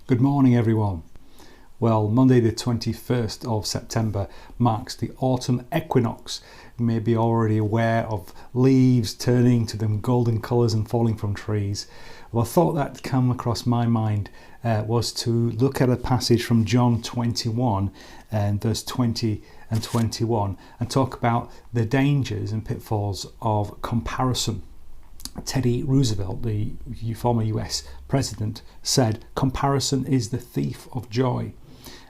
Good morning, everyone. Well, Monday the 21st of September marks the autumn equinox. You may be already aware of leaves turning to them golden colours and falling from trees. Well, a thought that came across my mind was to look at a passage from John 21 and verse 20 and 21 and talk about the dangers and pitfalls of comparison. Teddy Roosevelt, the former US president, said, "Comparison is the thief of joy."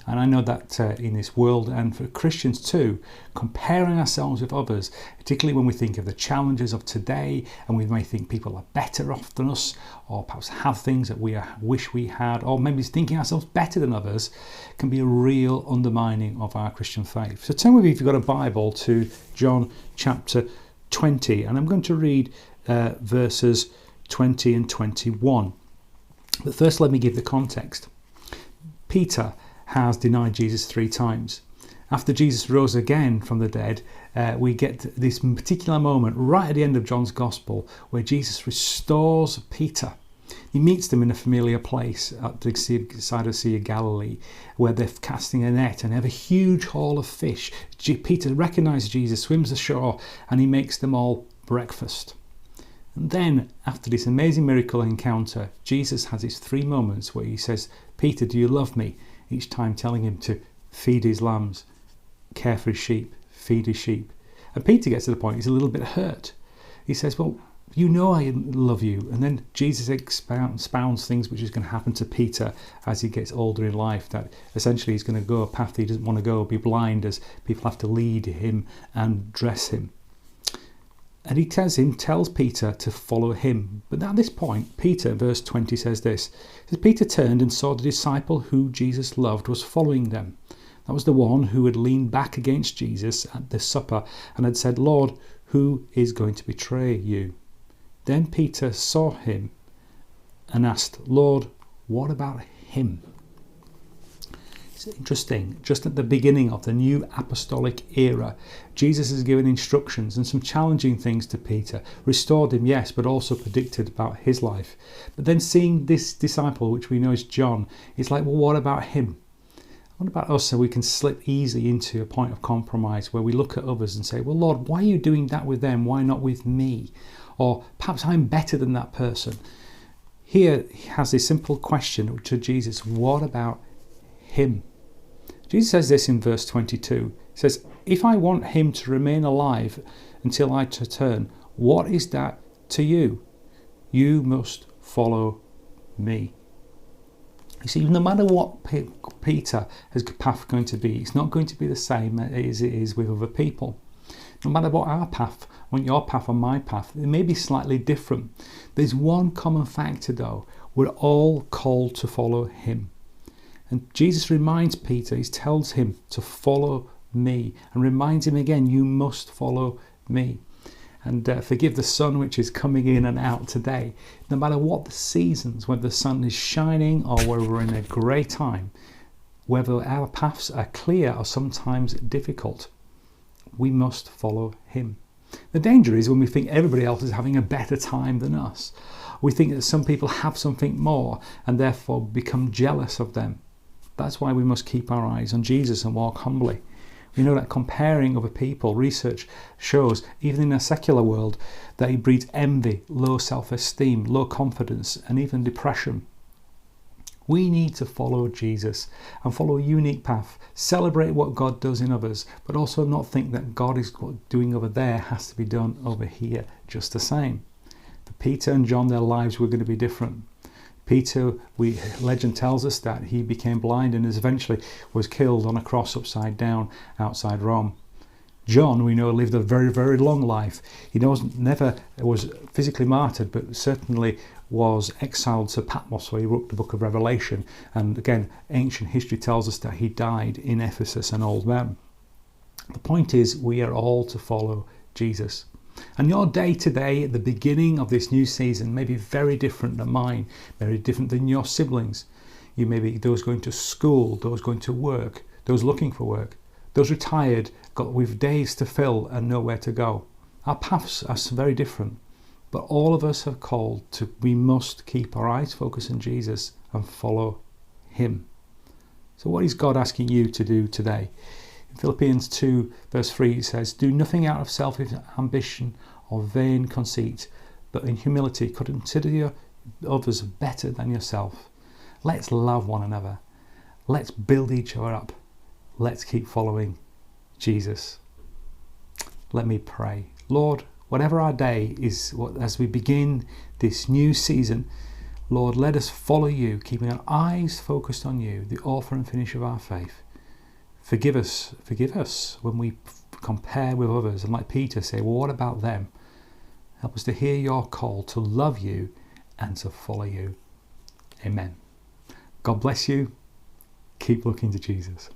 And I know that in this world, and for Christians too, comparing ourselves with others, particularly when we think of the challenges of today, and we may think people are better off than us, or perhaps have things that we wish we had, or maybe thinking ourselves better than others, can be a real undermining of our Christian faith. So turn with me, if you've got a Bible, to John chapter 20, and I'm going to read verses 20 and 21. But first, let me give the context. Peter has denied Jesus 3 times. After Jesus rose again from the dead, we get this particular moment right at the end of John's Gospel where Jesus restores Peter. He meets them in a familiar place at the side of the Sea of Galilee, where they're casting a net and have a huge haul of fish. Peter recognises Jesus, swims ashore, and he makes them all breakfast. And then, after this amazing miracle encounter, Jesus has his 3 moments where he says, "Peter, do you love me?" Each time telling him to feed his lambs, care for his sheep, feed his sheep. And Peter gets to the point, he's a little bit hurt. He says, "Well, you know I love you." And then Jesus expounds things which is going to happen to Peter as he gets older in life, that essentially he's going to go a path he doesn't want to go, be blind as people have to lead him and dress him. And he tells Peter to follow him. But at this point, Peter, verse 20 says this. It says, Peter turned and saw the disciple who Jesus loved was following them. That was the one who had leaned back against Jesus at the supper and had said, "Lord, who is going to betray you?" Then Peter saw him and asked, "Lord, what about him?" It's interesting, just at the beginning of the new apostolic era, Jesus has given instructions and some challenging things to Peter, restored him, yes, but also predicted about his life. But then seeing this disciple, which we know is John, it's like, well, what about him? What about us? So we can slip easily into a point of compromise where we look at others and say, well, Lord, why are you doing that with them? Why not with me? Or perhaps I'm better than that person. Here he has this simple question to Jesus, what about him? Jesus says this in verse 22. He says, "If I want him to remain alive until I return, what is that to you? You must follow me." You see, no matter what Peter has path going to be, it's not going to be the same as it is with other people. No matter what our path, when your path or my path, it may be slightly different. There's one common factor though. We're all called to follow him. And Jesus reminds Peter, he tells him to follow me, and reminds him again, you must follow me. And forgive the sun which is coming in and out today. No matter what the seasons, whether the sun is shining or whether we're in a grey time, whether our paths are clear or sometimes difficult, we must follow him. The danger is when we think everybody else is having a better time than us. We think that some people have something more and therefore become jealous of them. That's why we must keep our eyes on Jesus and walk humbly. We know that comparing other people, research shows, even in a secular world, that it breeds envy, low self-esteem, low confidence, and even depression. We need to follow Jesus and follow a unique path, celebrate what God does in others, but also not think that God is doing over there has to be done over here just the same. For Peter and John, their lives were going to be different. Peter, legend tells us that he became blind and eventually was killed on a cross upside down outside Rome. John, we know, lived a very, very long life. He never was physically martyred, but certainly was exiled to Patmos, where he wrote the book of Revelation. And again, ancient history tells us that he died in Ephesus, an old man. The point is, we are all to follow Jesus. And your day today at the beginning of this new season may be very different than mine, very different than your siblings. You may be those going to school, those going to work, those looking for work, those retired, with days to fill and nowhere to go. Our paths are very different, but all of us are called to, we must keep our eyes focused on Jesus and follow him. So what is God asking you to do today? In Philippians 2 verse 3 it says, "Do nothing out of selfish ambition or vain conceit, but in humility consider your others better than yourself." Let's love one another. Let's build each other up. Let's keep following Jesus. Let me pray. Lord, whatever our day is, as we begin this new season, Lord, let us follow you, keeping our eyes focused on you, the author and finisher of our faith. Forgive us when we compare with others, and like Peter say, well, what about them? Help us to hear your call to love you and to follow you. Amen. God bless you. Keep looking to Jesus.